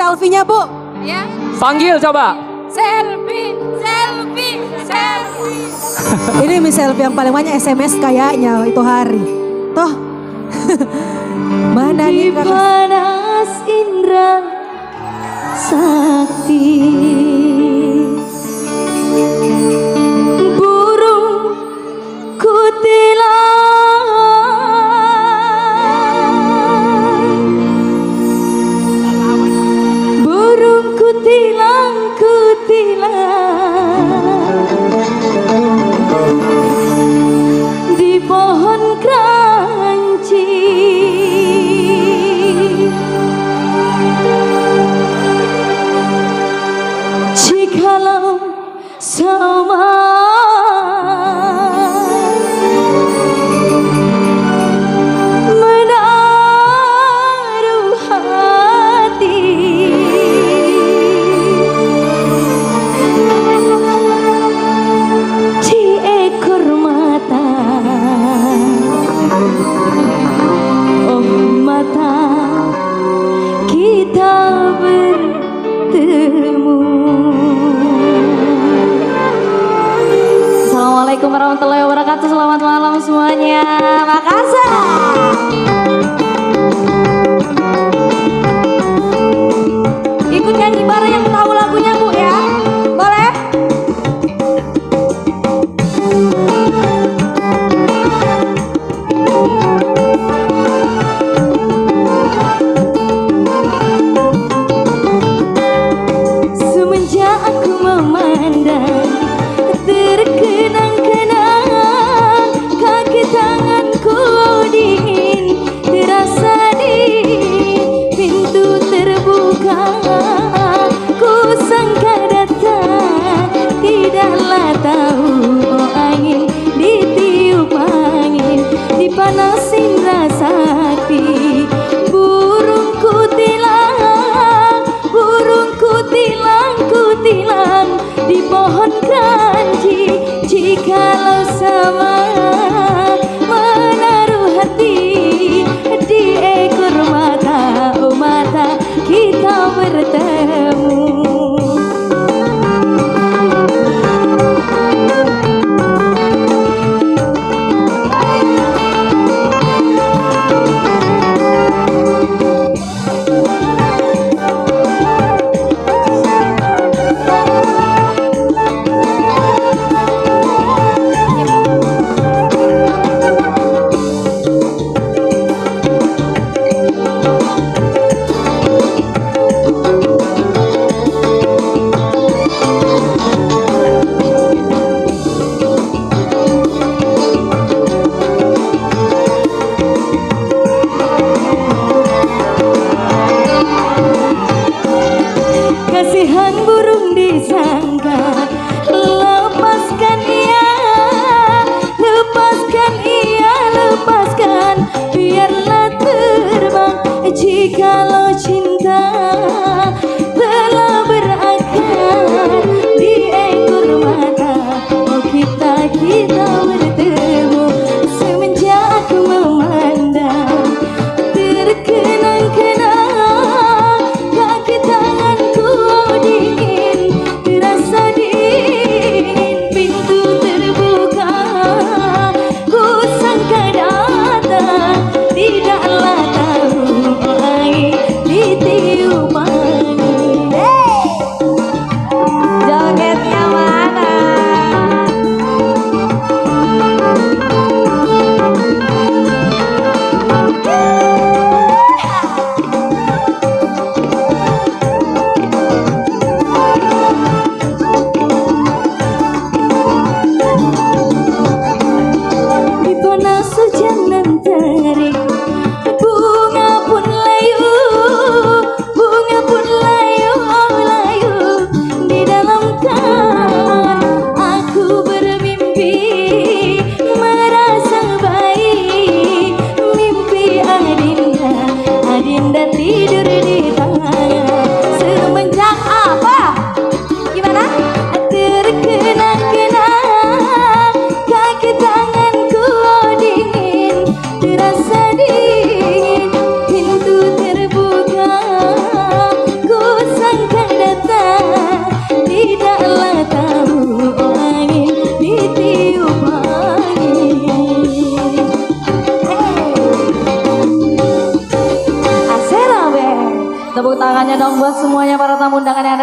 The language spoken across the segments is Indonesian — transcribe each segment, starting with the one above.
selfie-nya Bu. Ya. Panggil coba. Selfie, selfie, selfie. Ini Miss Selfie yang paling banyak SMS kayaknya itu hari. Toh. Mana nih kakak? Panas indra sakti. Burung kutilang. Burung kutilang, kutilang. Di pohon kranji. Jikalau sama menaruh hati di ekor mata, oh mata kita bertemu. Assalamualaikum warahmatullahi wabarakatuh. Selamat malam semuanya. Makassar. Ikut nyanyi bareng yang tahu lagunya Bu ya. Boleh? Semenjak aku memandang terkenang-kenang kaki tanganku dingin, terasa dingin, pintu terbuka, ku sangka datang, tidaklah tahu oh angin ditiup angin, dipanasin rasa hati. Burung kutilang, burung kutilang, kutilang di pohon kranji. Jikalau sama menaruh hati di ekor mata, oh mata kita bertemu.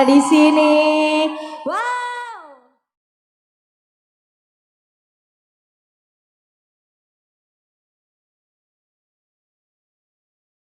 di sini. Wah.